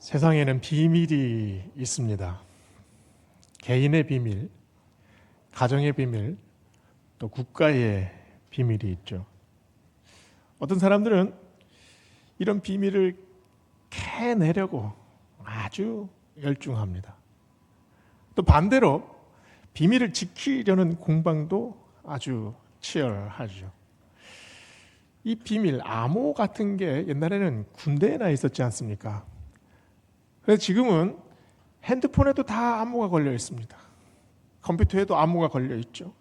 세상에는 비밀이 있습니다. 개인의 비밀, 가정의 비밀, 또 국가의 비밀이 있죠. 어떤 사람들은 이런 비밀을 캐내려고 아주 열중합니다. 또 반대로 비밀을 지키려는 공방도 아주 치열하죠. 이 비밀, 암호 같은 게 옛날에는 군대에나 있었지 않습니까? 그래서 지금은 핸드폰에도 다 암호가 걸려 있습니다. 컴퓨터에도 암호가 걸려 있죠.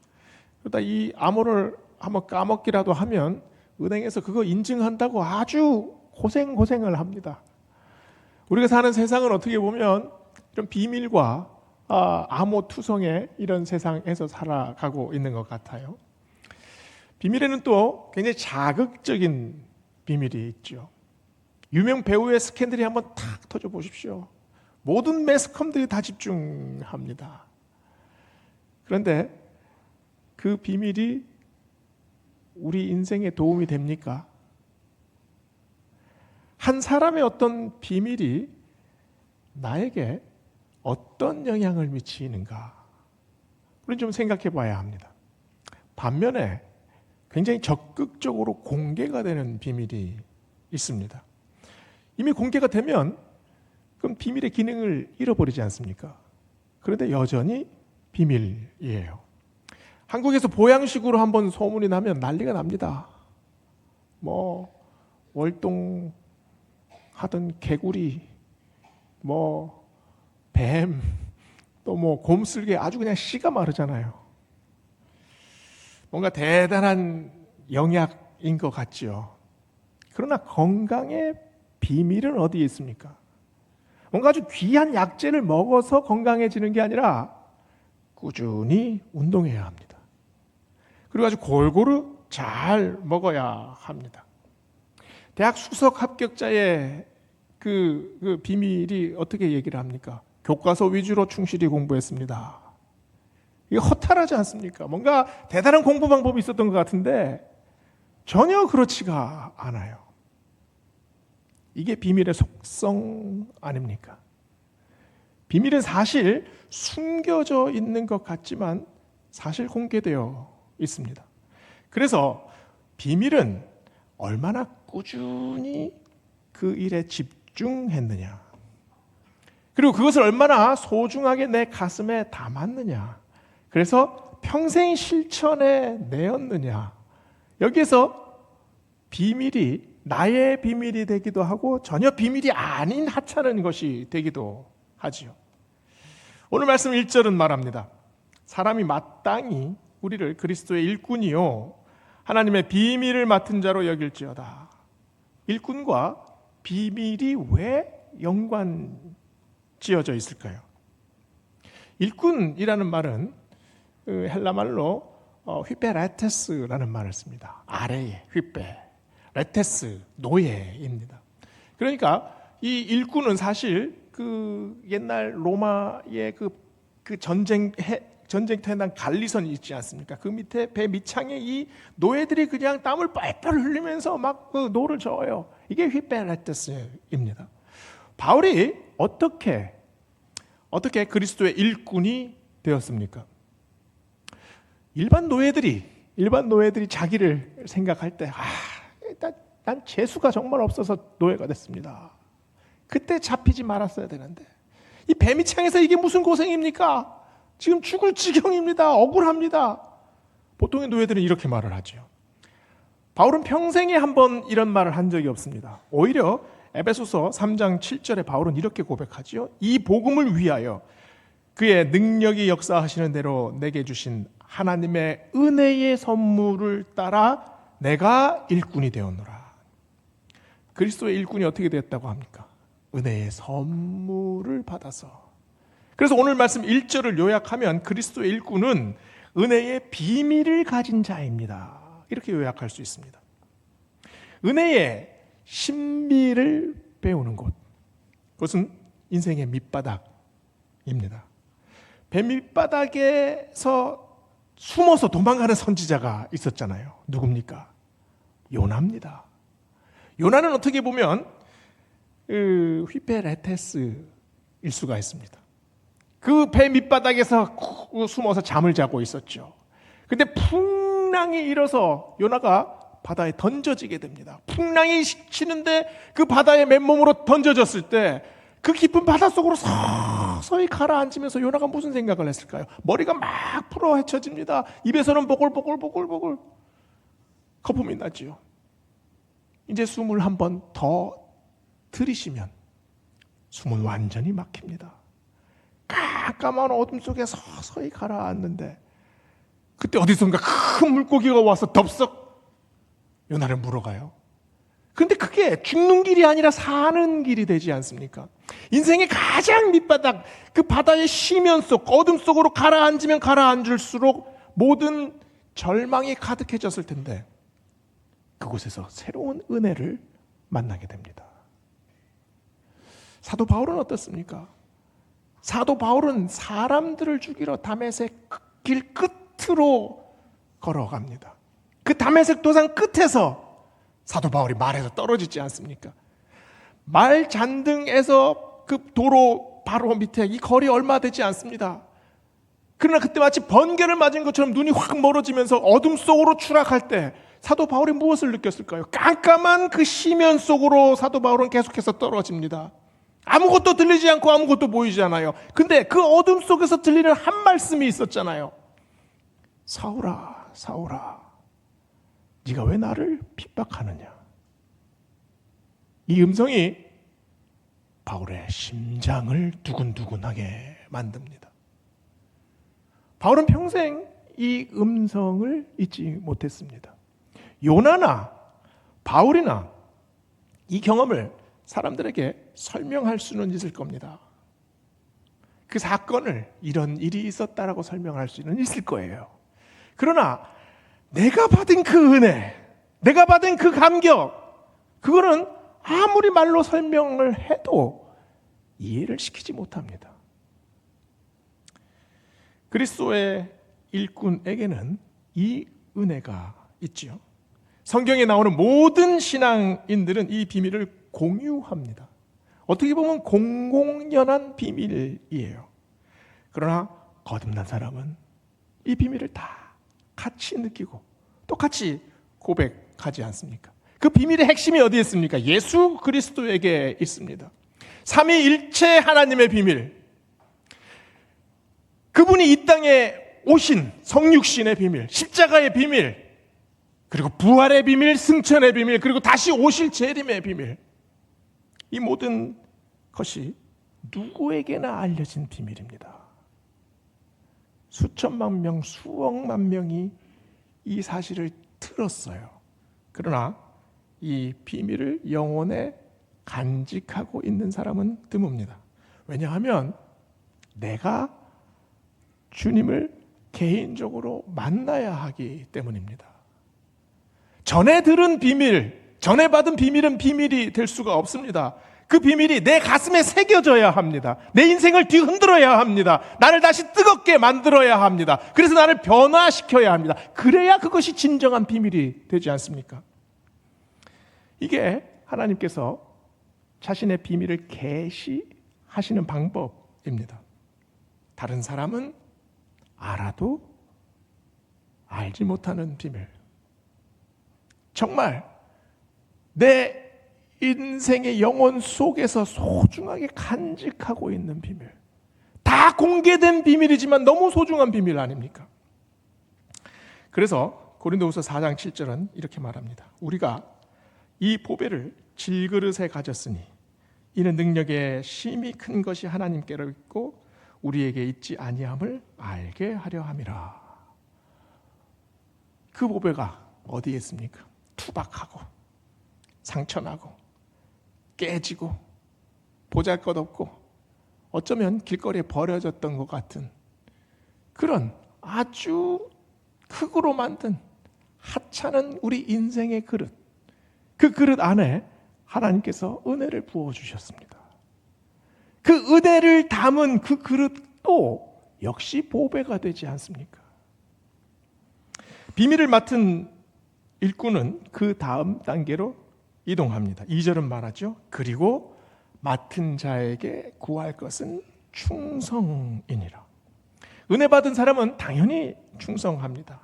그러다 이 암호를 한번 까먹기라도 하면 은행에서 그거 인증한다고 아주 고생을 합니다. 우리가 사는 세상은 어떻게 보면 이런 비밀과 암호 투성의 이런 세상에서 살아가고 있는 것 같아요. 비밀에는 또 굉장히 자극적인 비밀이 있죠. 유명 배우의 스캔들이 한번 탁 터져 보십시오. 모든 매스컴들이 다 집중합니다. 그런데 그 비밀이 우리 인생에 도움이 됩니까? 한 사람의 어떤 비밀이 나에게 어떤 영향을 미치는가? 우리는 좀 생각해 봐야 합니다. 반면에 굉장히 적극적으로 공개가 되는 비밀이 있습니다. 이미 공개가 되면 그럼 비밀의 기능을 잃어버리지 않습니까? 그런데 여전히 비밀이에요. 한국에서 보양식으로 한번 소문이 나면 난리가 납니다. 월동 하던 개구리, 뱀, 또 곰슬개 아주 그냥 씨가 마르잖아요. 뭔가 대단한 영약인 것 같죠. 그러나 건강의 비밀은 어디에 있습니까? 뭔가 아주 귀한 약재를 먹어서 건강해지는 게 아니라 꾸준히 운동해야 합니다. 그리고 아주 골고루 잘 먹어야 합니다. 대학 수석 합격자의 그 비밀이 어떻게 얘기를 합니까? 교과서 위주로 충실히 공부했습니다. 이게 허탈하지 않습니까? 뭔가 대단한 공부 방법이 있었던 것 같은데 전혀 그렇지가 않아요. 이게 비밀의 속성 아닙니까? 비밀은 사실 숨겨져 있는 것 같지만 사실 공개되어 있습니다. 그래서 비밀은 얼마나 꾸준히 그 일에 집중했느냐, 그리고 그것을 얼마나 소중하게 내 가슴에 담았느냐, 그래서 평생 실천해 내었느냐, 여기에서 비밀이 나의 비밀이 되기도 하고 전혀 비밀이 아닌 하찮은 것이 되기도 하지요. 오늘 말씀 1절은 말합니다. 사람이 마땅히 우리를 그리스도의 일꾼이요 하나님의 비밀을 맡은 자로 여길지어다. 일꾼과 비밀이 왜 연관지어져 있을까요? 일꾼이라는 말은 헬라 말로 휘페레테스라는 말을 씁니다. 아래에 휘페, 레테스, 노예입니다. 그러니까 이 일꾼은 사실 그 옛날 로마의 그 전쟁터에 난 갈리선이 있지 않습니까? 그 밑에 배 밑창에 이 노예들이 그냥 땀을 뻘뻘 흘리면서 막 그 노를 저어요. 이게 휘페레테스입니다. 바울이 어떻게 그리스도의 일꾼이 되었습니까? 일반 노예들이 자기를 생각할 때 난 재수가 정말 없어서 노예가 됐습니다. 그때 잡히지 말았어야 되는데 이 배미창에서 이게 무슨 고생입니까? 지금 죽을 지경입니다. 억울합니다. 보통의 노예들은 이렇게 말을 하죠. 바울은 평생에 한 번 이런 말을 한 적이 없습니다. 오히려 에베소서 3장 7절에 바울은 이렇게 고백하지요. 이 복음을 위하여 그의 능력이 역사하시는 대로 내게 주신 하나님의 은혜의 선물을 따라 내가 일꾼이 되었노라. 그리스도의 일꾼이 어떻게 되었다고 합니까? 은혜의 선물을 받아서. 그래서 오늘 말씀 1절을 요약하면 그리스도의 일꾼은 은혜의 비밀을 가진 자입니다. 이렇게 요약할 수 있습니다. 은혜의 신비를 배우는 곳, 그것은 인생의 밑바닥입니다. 배 밑바닥에서 숨어서 도망가는 선지자가 있었잖아요. 누굽니까? 요나입니다. 요나는 어떻게 보면 휘페레테스일 수가 있습니다. 그 배 밑바닥에서 숨어서 잠을 자고 있었죠. 근데 풍랑이 일어서 요나가 바다에 던져지게 됩니다. 풍랑이 치는데 그 바다에 맨몸으로 던져졌을 때 그 깊은 바닷속으로 서서히 가라앉으면서 요나가 무슨 생각을 했을까요? 머리가 막 풀어 헤쳐집니다. 입에서는 보글보글 거품이 나지요. 이제 숨을 한 번 더 들이쉬면 숨은 완전히 막힙니다. 깜깜한 어둠 속에 서서히 가라앉는데 그때 어디선가 큰 물고기가 와서 덥석 요나를 물어가요. 근데 그게 죽는 길이 아니라 사는 길이 되지 않습니까? 인생의 가장 밑바닥, 그 바다의 심연 속, 어둠 속으로 가라앉으면 가라앉을수록 모든 절망이 가득해졌을 텐데 그곳에서 새로운 은혜를 만나게 됩니다. 사도 바울은 어떻습니까? 사도 바울은 사람들을 죽이러 다메섹 길 끝으로 걸어갑니다. 그 다메섹 도상 끝에서 사도 바울이 말에서 떨어지지 않습니까? 말 잔등에서 그 도로 바로 밑에 이 거리 얼마 되지 않습니다. 그러나 그때 마치 번개를 맞은 것처럼 눈이 확 멀어지면서 어둠 속으로 추락할 때 사도 바울이 무엇을 느꼈을까요? 깜깜한 그 시면 속으로 사도 바울은 계속해서 떨어집니다. 아무것도 들리지 않고 아무것도 보이지 않아요. 근데 그 어둠 속에서 들리는 한 말씀이 있었잖아요. 사울아, 사울아, 네가 왜 나를 핍박하느냐? 이 음성이 바울의 심장을 두근두근하게 만듭니다. 바울은 평생 이 음성을 잊지 못했습니다. 요나나 바울이나 이 경험을 사람들에게 설명할 수는 있을 겁니다. 그 사건을 이런 일이 있었다라고 설명할 수는 있을 거예요. 그러나 내가 받은 그 은혜, 내가 받은 그 감격, 그거는 아무리 말로 설명을 해도 이해를 시키지 못합니다. 그리스도의 일꾼에게는 이 은혜가 있지요. 성경에 나오는 모든 신앙인들은 이 비밀을 공유합니다. 어떻게 보면 공공연한 비밀이에요. 그러나 거듭난 사람은 이 비밀을 다 같이 느끼고 똑같이 고백하지 않습니까? 그 비밀의 핵심이 어디에 있습니까? 예수 그리스도에게 있습니다. 삼위일체 하나님의 비밀, 그분이 이 땅에 오신 성육신의 비밀, 십자가의 비밀, 그리고 부활의 비밀, 승천의 비밀, 그리고 다시 오실 재림의 비밀, 이 모든 것이 누구에게나 알려진 비밀입니다. 수천만 명, 수억만 명이 이 사실을 들었어요. 그러나 이 비밀을 영혼에 간직하고 있는 사람은 드뭅니다. 왜냐하면 내가 주님을 개인적으로 만나야 하기 때문입니다. 전에 들은 비밀, 전에 받은 비밀은 비밀이 될 수가 없습니다. 그 비밀이 내 가슴에 새겨져야 합니다. 내 인생을 뒤흔들어야 합니다. 나를 다시 뜨겁게 만들어야 합니다. 그래서 나를 변화시켜야 합니다. 그래야 그것이 진정한 비밀이 되지 않습니까? 이게 하나님께서 자신의 비밀을 계시하시는 방법입니다. 다른 사람은 알아도 알지 못하는 비밀, 정말 내 인생의 영혼 속에서 소중하게 간직하고 있는 비밀, 다 공개된 비밀이지만 너무 소중한 비밀 아닙니까? 그래서 고린도후서 4장 7절은 이렇게 말합니다. 우리가 이 보배를 질그릇에 가졌으니 이는 능력의 심히 큰 것이 하나님께로 있고 우리에게 있지 아니함을 알게 하려 함이라. 그 보배가 어디에 있습니까? 투박하고 상처나고 깨지고 보잘것없고 어쩌면 길거리에 버려졌던 것 같은 그런 아주 흙으로 만든 하찮은 우리 인생의 그릇, 그 그릇 안에 하나님께서 은혜를 부어주셨습니다. 그 은혜를 담은 그 그릇도 역시 보배가 되지 않습니까? 비밀을 맡은 일꾼은 그 다음 단계로 이동합니다. 2절은 말하죠. 그리고 맡은 자에게 구할 것은 충성이니라. 은혜 받은 사람은 당연히 충성합니다.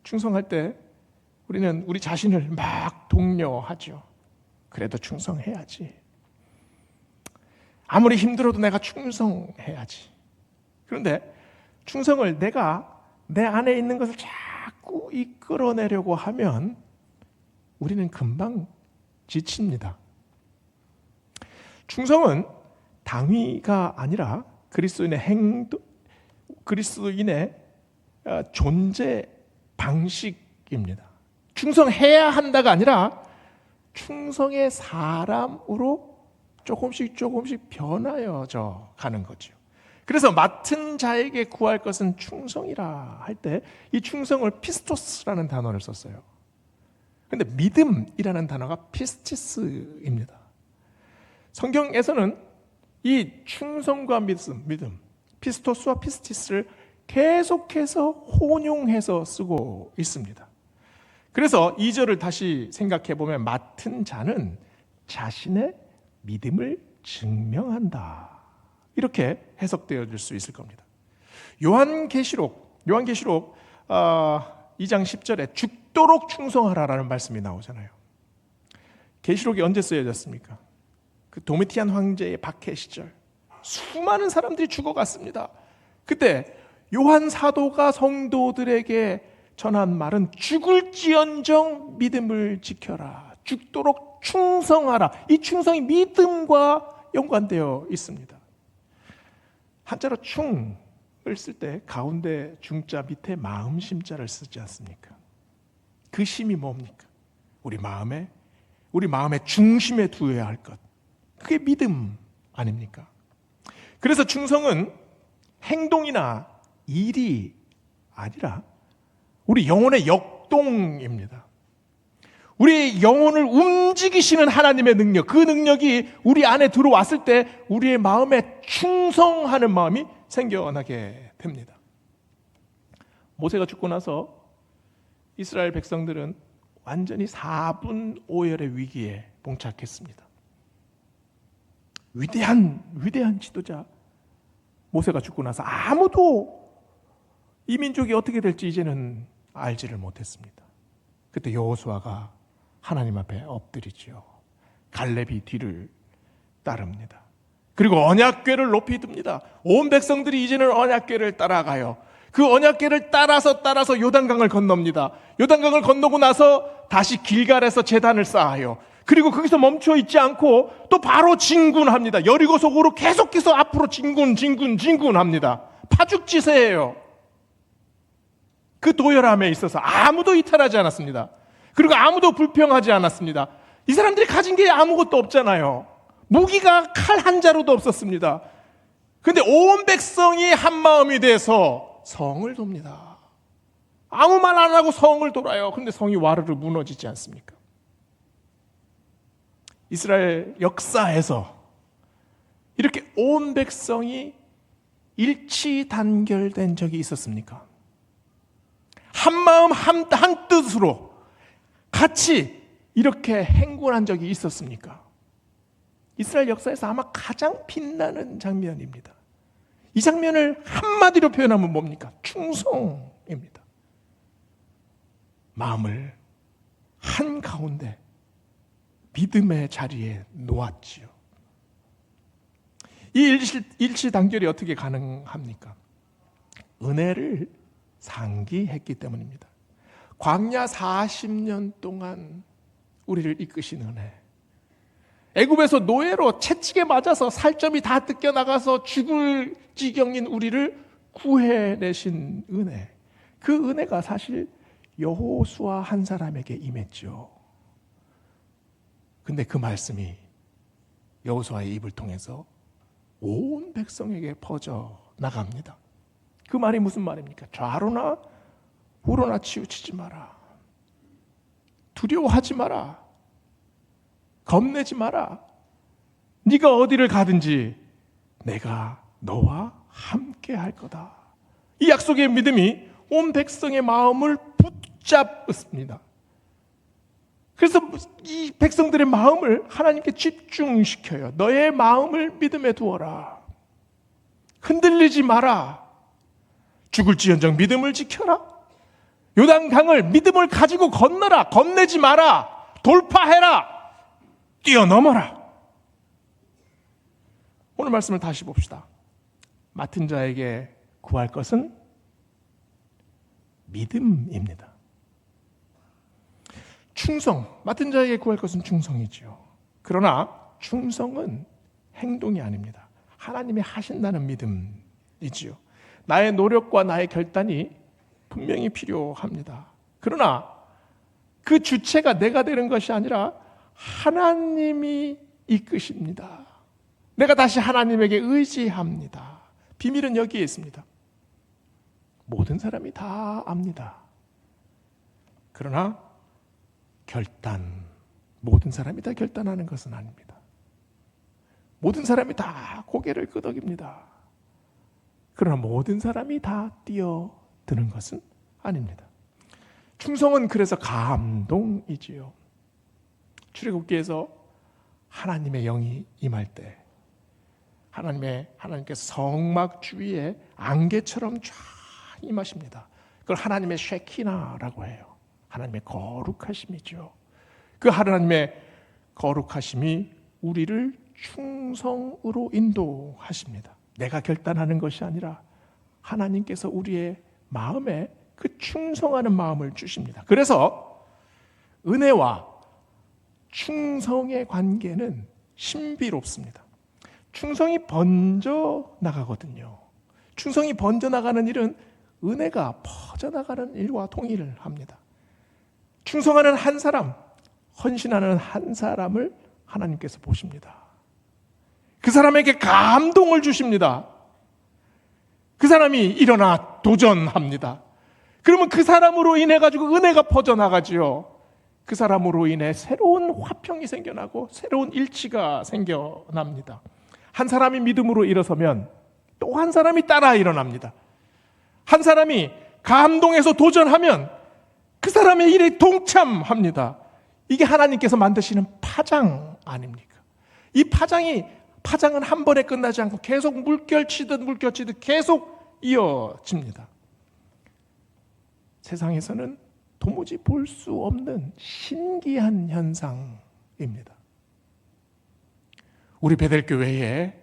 충성할 때 우리는 우리 자신을 막 독려하죠. 그래도 충성해야지. 아무리 힘들어도 내가 충성해야지. 그런데 충성을 내가 내 안에 있는 것을 자꾸 이끌어내려고 하면 우리는 금방 지칩니다. 충성은 당위가 아니라 그리스도인의 존재 방식입니다. 충성해야 한다가 아니라 충성의 사람으로 조금씩 변하여져 가는 거죠. 그래서 맡은 자에게 구할 것은 충성이라 할 때 이 충성을 피스토스라는 단어를 썼어요. 그런데 믿음이라는 단어가 피스티스입니다. 성경에서는 이 충성과 믿음, 피스토스와 피스티스를 계속해서 혼용해서 쓰고 있습니다. 그래서 2절을 다시 생각해 보면 맡은 자는 자신의 믿음을 증명한다. 이렇게 해석되어질 수 있을 겁니다. 요한계시록 2장 10절에 죽도록 충성하라라는 말씀이 나오잖아요. 계시록이 언제 쓰여졌습니까? 그 도미티안 황제의 박해 시절 수많은 사람들이 죽어갔습니다. 그때 요한 사도가 성도들에게 전한 말은 죽을지언정 믿음을 지켜라. 죽도록 충성하라. 이 충성이 믿음과 연관되어 있습니다. 한자로 충을 쓸 때 가운데 중자 밑에 마음 심자를 쓰지 않습니까? 그 심이 뭡니까? 우리 마음의 중심에 두어야 할 것. 그게 믿음 아닙니까? 그래서 충성은 행동이나 일이 아니라 우리 영혼의 역동입니다. 우리 영혼을 움직이시는 하나님의 능력, 그 능력이 우리 안에 들어왔을 때 우리의 마음에 충성하는 마음이 생겨나게 됩니다. 모세가 죽고 나서 이스라엘 백성들은 완전히 4분 5열의 위기에 봉착했습니다. 위대한 지도자 모세가 죽고 나서 아무도 이 민족이 어떻게 될지 이제는 알지를 못했습니다. 그때 여호수아가 하나님 앞에 엎드리죠. 갈렙이 뒤를 따릅니다. 그리고 언약궤를 높이 듭니다. 온 백성들이 이제는 언약궤를 따라가요. 그 언약궤를 따라서 요단강을 건넙니다. 요단강을 건너고 나서 다시 길갈에서 제단을 쌓아요. 그리고 거기서 멈춰 있지 않고 또 바로 진군합니다. 여리고 속으로 계속해서 앞으로 진군합니다. 파죽지세예요. 그 도열함에 있어서 아무도 이탈하지 않았습니다. 그리고 아무도 불평하지 않았습니다. 이 사람들이 가진 게 아무것도 없잖아요. 무기가 칼 한 자루도 없었습니다. 그런데 온 백성이 한 마음이 돼서 성을 돕니다. 아무 말 안 하고 성을 돌아요. 그런데 성이 와르르 무너지지 않습니까? 이스라엘 역사에서 이렇게 온 백성이 일치 단결된 적이 있었습니까? 한 마음 한 뜻으로 같이 이렇게 행군한 적이 있었습니까? 이스라엘 역사에서 아마 가장 빛나는 장면입니다. 이 장면을 한마디로 표현하면 뭡니까? 충성입니다. 마음을 한가운데 믿음의 자리에 놓았지요. 이 일치 단결이 어떻게 가능합니까? 은혜를 상기했기 때문입니다. 광야 40년 동안 우리를 이끄신 은혜, 애굽에서 노예로 채찍에 맞아서 살점이 다 뜯겨나가서 죽을 지경인 우리를 구해내신 은혜, 그 은혜가 사실 여호수아 한 사람에게 임했죠. 근데 그 말씀이 여호수아의 입을 통해서 온 백성에게 퍼져 나갑니다. 그 말이 무슨 말입니까? 좌로나 우로나 치우치지 마라. 두려워하지 마라. 겁내지 마라. 네가 어디를 가든지 내가 너와 함께 할 거다. 이 약속의 믿음이 온 백성의 마음을 붙잡습니다. 그래서 이 백성들의 마음을 하나님께 집중시켜요. 너의 마음을 믿음에 두어라. 흔들리지 마라. 죽을지언정 믿음을 지켜라. 요단강을 믿음을 가지고 건너라. 겁내지 마라. 돌파해라. 뛰어넘어라. 오늘 말씀을 다시 봅시다. 맡은 자에게 구할 것은 믿음입니다. 충성, 맡은 자에게 구할 것은 충성이지요. 그러나 충성은 행동이 아닙니다. 하나님이 하신다는 믿음이지요. 나의 노력과 나의 결단이 분명히 필요합니다. 그러나 그 주체가 내가 되는 것이 아니라 하나님이 이끄십니다. 내가 다시 하나님에게 의지합니다. 비밀은 여기에 있습니다. 모든 사람이 다 압니다. 그러나 모든 사람이 다 결단하는 것은 아닙니다. 모든 사람이 다 고개를 끄덕입니다. 그러나 모든 사람이 다 뛰어드는 것은 아닙니다. 충성은 그래서 감동이지요. 출애굽기에서 하나님의 영이 임할 때 하나님께서 성막 주위에 안개처럼 쫙 임하십니다. 그걸 하나님의 쉐키나라고 해요. 하나님의 거룩하심이죠. 그 하나님의 거룩하심이 우리를 충성으로 인도하십니다. 내가 결단하는 것이 아니라 하나님께서 우리의 마음에 그 충성하는 마음을 주십니다. 그래서 은혜와 충성의 관계는 신비롭습니다. 충성이 번져 나가거든요. 충성이 번져 나가는 일은 은혜가 퍼져나가는 일과 동일합니다. 충성하는 한 사람, 헌신하는 한 사람을 하나님께서 보십니다. 그 사람에게 감동을 주십니다. 그 사람이 일어나 도전합니다. 그러면 그 사람으로 인해 가지고 은혜가 퍼져나가지요. 그 사람으로 인해 새로운 화평이 생겨나고 새로운 일치가 생겨납니다. 한 사람이 믿음으로 일어서면 또 한 사람이 따라 일어납니다. 한 사람이 감동해서 도전하면 그 사람의 일에 동참합니다. 이게 하나님께서 만드시는 파장 아닙니까? 이 파장은 한 번에 끝나지 않고 계속 물결치듯 계속 이어집니다. 세상에서는 도무지 볼 수 없는 신기한 현상입니다. 우리 베델교회에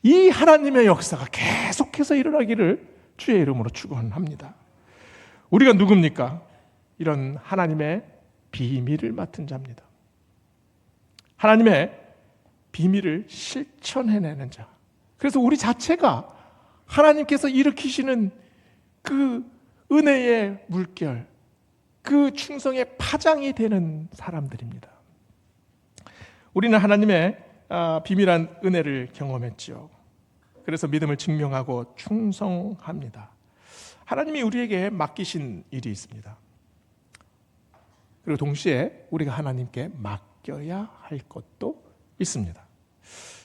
이 하나님의 역사가 계속해서 일어나기를 주의 이름으로 축원합니다. 우리가 누굽니까? 이런 하나님의 비밀을 맡은 자입니다. 하나님의 비밀을 실천해내는 자. 그래서 우리 자체가 하나님께서 일으키시는 그 은혜의 물결, 그 충성의 파장이 되는 사람들입니다. 우리는 하나님의 비밀한 은혜를 경험했지요. 그래서 믿음을 증명하고 충성합니다. 하나님이 우리에게 맡기신 일이 있습니다. 그리고 동시에 우리가 하나님께 맡겨야 할 것도 있습니다.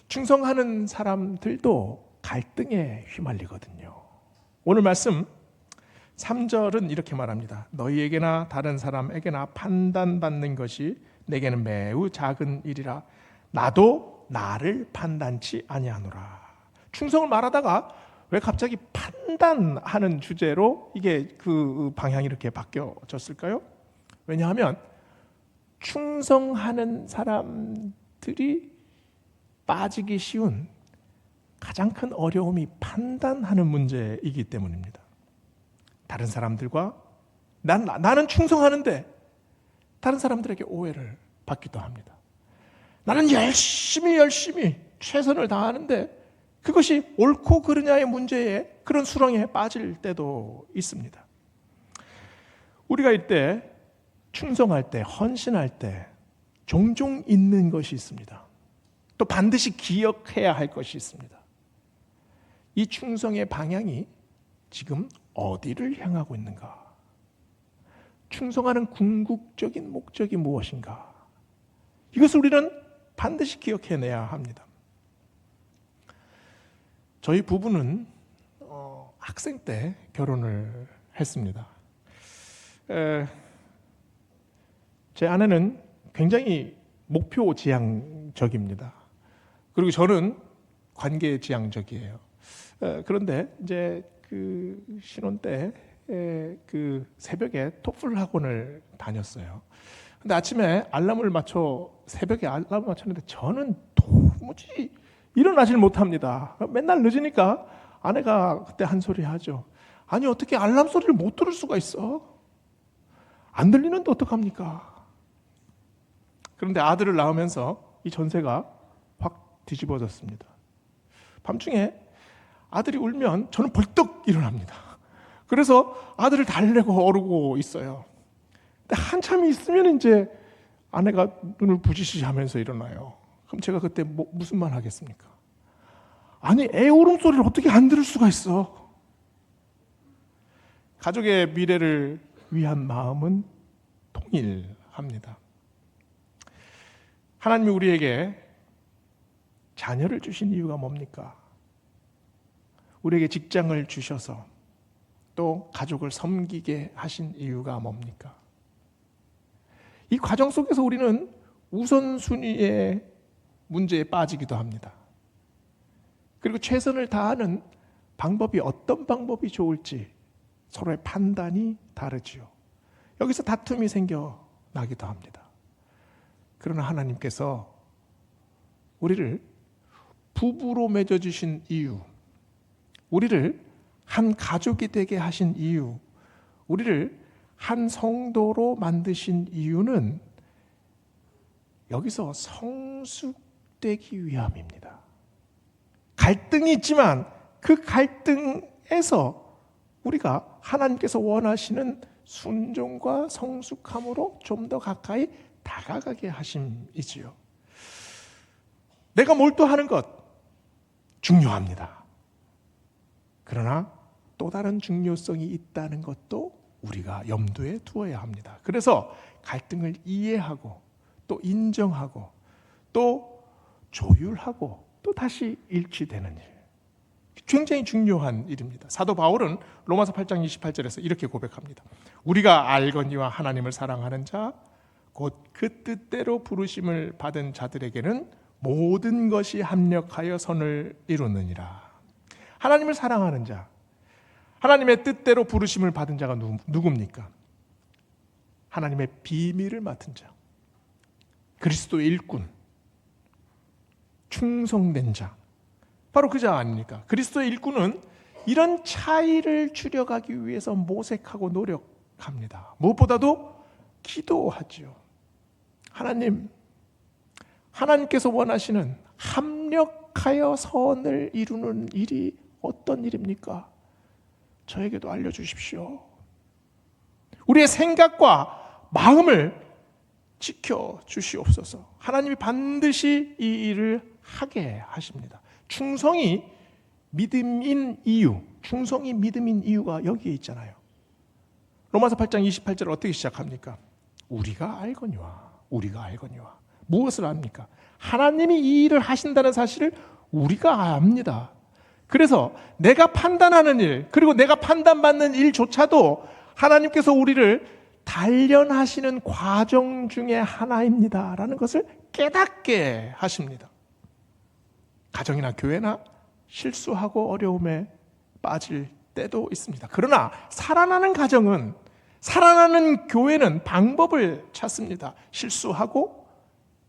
충성하는 사람들도 갈등에 휘말리거든요. 오늘 말씀 3절은 이렇게 말합니다. 너희에게나 다른 사람에게나 판단받는 것이 내게는 매우 작은 일이라 나도 나를 판단치 아니하노라. 충성을 말하다가 왜 갑자기 판단하는 주제로 이게 그 방향이 이렇게 바뀌어졌을까요? 왜냐하면 충성하는 사람들이 빠지기 쉬운 가장 큰 어려움이 판단하는 문제이기 때문입니다. 다른 사람들과 나는 충성하는데 다른 사람들에게 오해를 받기도 합니다. 나는 열심히 최선을 다하는데 그것이 옳고 그르냐의 문제에 그런 수렁에 빠질 때도 있습니다. 우리가 이때 충성할 때, 헌신할 때 종종 있는 것이 있습니다. 또 반드시 기억해야 할 것이 있습니다. 이 충성의 방향이 지금 어디를 향하고 있는가? 충성하는 궁극적인 목적이 무엇인가? 이것을 우리는 반드시 기억해내야 합니다. 저희 부부는 학생 때 결혼을 했습니다. 제 아내는 굉장히 목표 지향적입니다. 그리고 저는 관계 지향적이에요. 그런데 이제 그 신혼 때 그 새벽에 토플 학원을 다녔어요. 근데 아침에 알람을 맞춰 새벽에 알람을 맞췄는데 저는 도무지 일어나질 못합니다. 맨날 늦으니까 아내가 그때 한 소리 하죠. 아니 어떻게 알람 소리를 못 들을 수가 있어? 안 들리는데 어떡합니까? 그런데 아들을 낳으면서 이 전세가 확 뒤집어졌습니다. 밤중에 아들이 울면 저는 벌떡 일어납니다. 그래서 아들을 달래고 어르고 있어요. 근데 한참이 있으면 이제 아내가 눈을 부지시 하면서 일어나요. 그럼 제가 그때 무슨 말 하겠습니까? 아니 애 울음소리를 어떻게 안 들을 수가 있어? 가족의 미래를 위한 마음은 통일합니다. 하나님이 우리에게 자녀를 주신 이유가 뭡니까? 우리에게 직장을 주셔서 또 가족을 섬기게 하신 이유가 뭡니까? 이 과정 속에서 우리는 우선순위의 문제에 빠지기도 합니다. 그리고 최선을 다하는 방법이 어떤 방법이 좋을지 서로의 판단이 다르지요. 여기서 다툼이 생겨나기도 합니다. 그러나 하나님께서 우리를 부부로 맺어주신 이유, 우리를 한 가족이 되게 하신 이유, 우리를 한 성도로 만드신 이유는 여기서 성숙되기 위함입니다. 갈등이 있지만 그 갈등에서 우리가 하나님께서 원하시는 순종과 성숙함으로 좀 더 가까이 다가가게 하심이지요. 내가 몰두하는 것 중요합니다. 그러나 또 다른 중요성이 있다는 것도 우리가 염두에 두어야 합니다. 그래서 갈등을 이해하고 또 인정하고 또 조율하고 또 다시 일치되는 일, 굉장히 중요한 일입니다. 사도 바울은 로마서 8장 28절에서 이렇게 고백합니다. 우리가 알거니와 하나님을 사랑하는 자 곧 그 뜻대로 부르심을 받은 자들에게는 모든 것이 합력하여 선을 이루느니라. 하나님을 사랑하는 자, 하나님의 뜻대로 부르심을 받은 자가 누굽니까? 하나님의 비밀을 맡은 자, 그리스도의 일꾼, 충성된 자, 바로 그 자 아닙니까? 그리스도의 일꾼은 이런 차이를 줄여가기 위해서 모색하고 노력합니다. 무엇보다도 기도하지요. 하나님께서 원하시는 합력하여 선을 이루는 일이 어떤 일입니까? 저에게도 알려주십시오. 우리의 생각과 마음을 지켜주시옵소서. 하나님이 반드시 이 일을 하게 하십니다. 충성이 믿음인 이유가 여기에 있잖아요. 로마서 8장 28절을 어떻게 시작합니까? 우리가 알거니와. 무엇을 압니까? 하나님이 이 일을 하신다는 사실을 우리가 압니다. 그래서 내가 판단하는 일, 그리고 내가 판단받는 일조차도 하나님께서 우리를 단련하시는 과정 중에 하나입니다 라는 것을 깨닫게 하십니다. 가정이나 교회나 실수하고 어려움에 빠질 때도 있습니다. 그러나 살아나는 가정은, 살아나는 교회는 방법을 찾습니다. 실수하고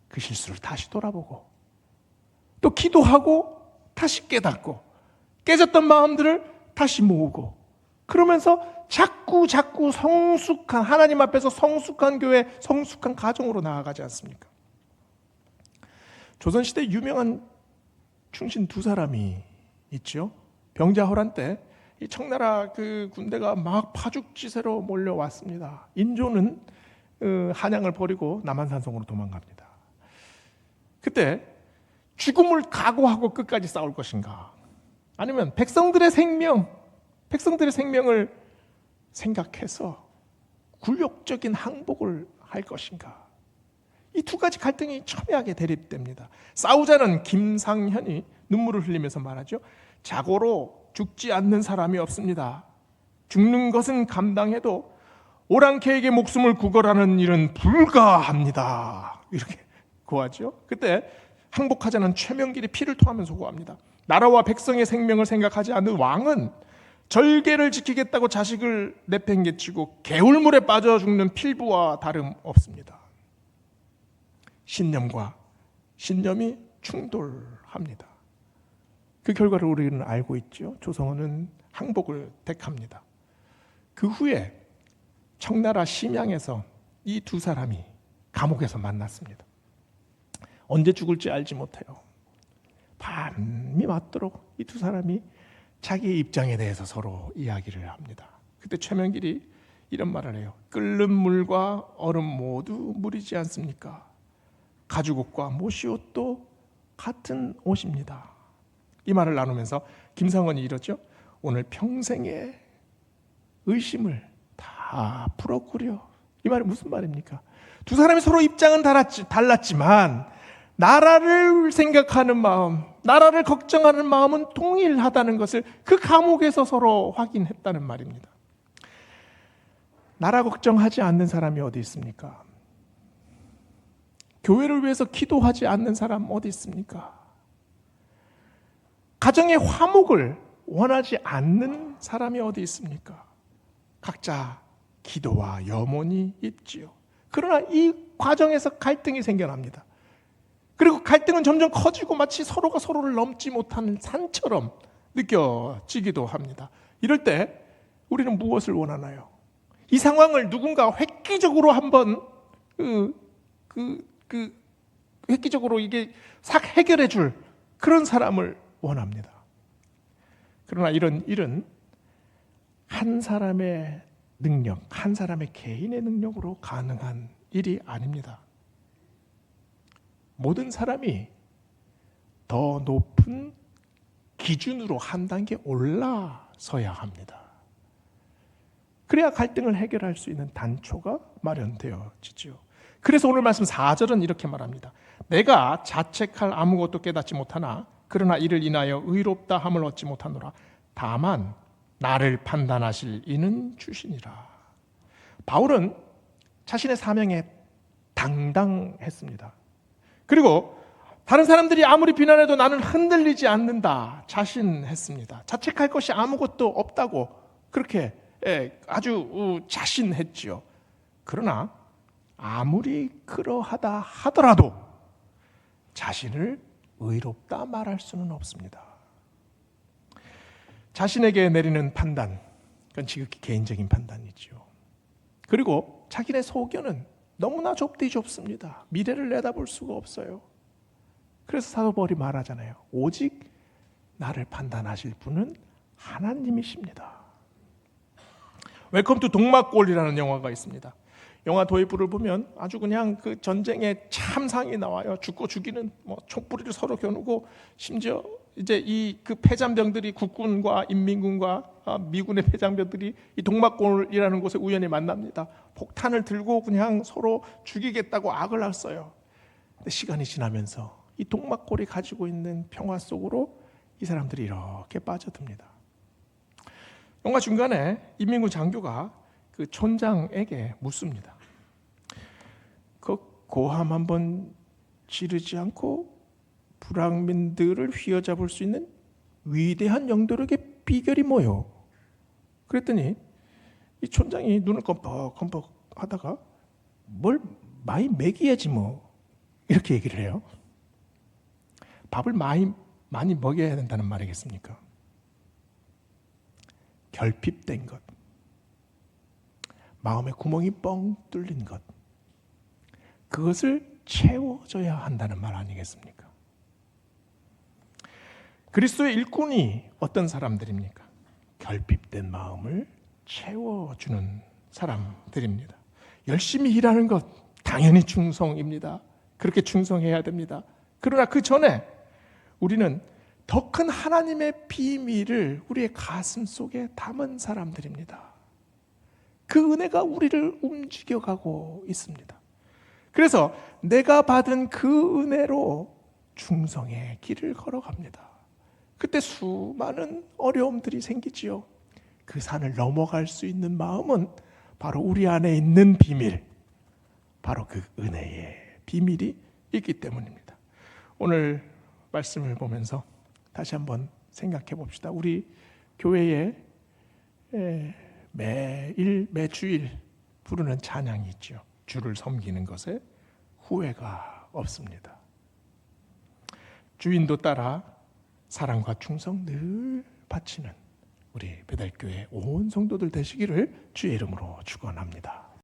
그 실수를 다시 돌아보고 또 기도하고 다시 깨닫고 깨졌던 마음들을 다시 모으고 그러면서 자꾸 성숙한, 하나님 앞에서 성숙한 교회, 성숙한 가정으로 나아가지 않습니까? 조선시대 유명한 충신 두 사람이 있죠. 병자호란 때 이 청나라 그 군대가 막 파죽지세로 몰려왔습니다. 인조는 한양을 버리고 남한산성으로 도망갑니다. 그때 죽음을 각오하고 끝까지 싸울 것인가, 아니면 백성들의 생명을 생각해서 굴욕적인 항복을 할 것인가, 이 두 가지 갈등이 첨예하게 대립됩니다. 싸우자는 김상현이 눈물을 흘리면서 말하죠. 자고로 죽지 않는 사람이 없습니다. 죽는 것은 감당해도 오랑캐에게 목숨을 구걸하는 일은 불가합니다. 이렇게 고하죠. 그때 항복하자는 최명길이 피를 토하면서 고합니다. 나라와 백성의 생명을 생각하지 않는 왕은 절개를 지키겠다고 자식을 내팽개치고 개울물에 빠져 죽는 필부와 다름없습니다. 신념과 신념이 충돌합니다. 그 결과를 우리는 알고 있죠. 조성은은 항복을 택합니다. 그 후에 청나라 심양에서 이 두 사람이 감옥에서 만났습니다. 언제 죽을지 알지 못해요. 밤이 맞도록 이 두 사람이 자기의 입장에 대해서 서로 이야기를 합니다. 그때 최명길이 이런 말을 해요. 끓는 물과 얼음 모두 물이지 않습니까? 가죽옷과 모시옷도 같은 옷입니다. 이 말을 나누면서 김상원이 이러죠. 오늘 평생의 의심을 다 풀었구려. 이 말이 무슨 말입니까? 두 사람이 서로 입장은 달랐지만 나라를 생각하는 마음, 나라를 걱정하는 마음은 동일하다는 것을 그 감옥에서 서로 확인했다는 말입니다. 나라 걱정하지 않는 사람이 어디 있습니까? 교회를 위해서 기도하지 않는 사람 어디 있습니까? 가정의 화목을 원하지 않는 사람이 어디 있습니까? 각자 기도와 염원이 있지요. 그러나 이 과정에서 갈등이 생겨납니다. 그리고 갈등은 점점 커지고 마치 서로가 서로를 넘지 못하는 산처럼 느껴지기도 합니다. 이럴 때 우리는 무엇을 원하나요? 이 상황을 누군가 획기적으로 한번 획기적으로 이게 싹 해결해 줄 그런 사람을 원합니다. 그러나 이런 일은 한 사람의 능력, 한 사람의 개인의 능력으로 가능한 일이 아닙니다. 모든 사람이 더 높은 기준으로 한 단계 올라서야 합니다. 그래야 갈등을 해결할 수 있는 단초가 마련되어지죠. 그래서 오늘 말씀 4절은 이렇게 말합니다. 내가 자책할 아무것도 깨닫지 못하나 그러나 이를 인하여 의롭다 함을 얻지 못하노라. 다만 나를 판단하실 이는 주시니라. 바울은 자신의 사명에 당당했습니다. 그리고 다른 사람들이 아무리 비난해도 나는 흔들리지 않는다 자신했습니다. 자책할 것이 아무것도 없다고 그렇게 아주 자신했지요. 그러나 아무리 그러하다 하더라도 자신을 의롭다 말할 수는 없습니다. 자신에게 내리는 판단, 그건 지극히 개인적인 판단이죠. 그리고 자기네 소견은 너무나 좁디 좁습니다. 미래를 내다볼 수가 없어요. 그래서 사도 바울이 말하잖아요. 오직 나를 판단하실 분은 하나님이십니다. 웰컴 투 동막골이라는 영화가 있습니다. 영화 도입부를 보면 아주 그냥 그 전쟁의 참상이 나와요. 죽고 죽이는 촛불을 서로 겨누고 심지어 이제 이 그 패잔병들이 국군과 인민군과 미군의 패잔병들이 이 동막골이라는 곳에 우연히 만납니다. 폭탄을 들고 그냥 서로 죽이겠다고 악을 했어요. 근데 시간이 지나면서 이 동막골이 가지고 있는 평화 속으로 이 사람들이 이렇게 빠져듭니다. 영화 중간에 인민군 장교가 그 촌장에게 묻습니다. 그 고함 한번 지르지 않고 불황민들을 휘어잡을 수 있는 위대한 영도력의 비결이 뭐요? 그랬더니 이 촌장이 눈을 껌뻑껌뻑 하다가 뭘 많이 먹여야지 뭐 이렇게 얘기를 해요. 밥을 많이 먹여야 된다는 말이겠습니까? 결핍된 것, 마음의 구멍이 뻥 뚫린 것, 그것을 채워줘야 한다는 말 아니겠습니까? 그리스도의 일꾼이 어떤 사람들입니까? 결핍된 마음을 채워주는 사람들입니다. 열심히 일하는 것 당연히 충성입니다. 그렇게 충성해야 됩니다. 그러나 그 전에 우리는 더 큰 하나님의 비밀을 우리의 가슴 속에 담은 사람들입니다. 그 은혜가 우리를 움직여가고 있습니다. 그래서 내가 받은 그 은혜로 충성의 길을 걸어갑니다. 그때 수많은 어려움들이 생기지요. 그 산을 넘어갈 수 있는 마음은 바로 우리 안에 있는 비밀, 바로 그 은혜의 비밀이 있기 때문입니다. 오늘 말씀을 보면서 다시 한번 생각해 봅시다. 우리 교회에 매일 매주일 부르는 찬양이 있죠. 주를 섬기는 것에 후회가 없습니다. 주인도 따라 사랑과 충성 늘 바치는 우리 배달교회 온 성도들 되시기를 주의 이름으로 축원합니다.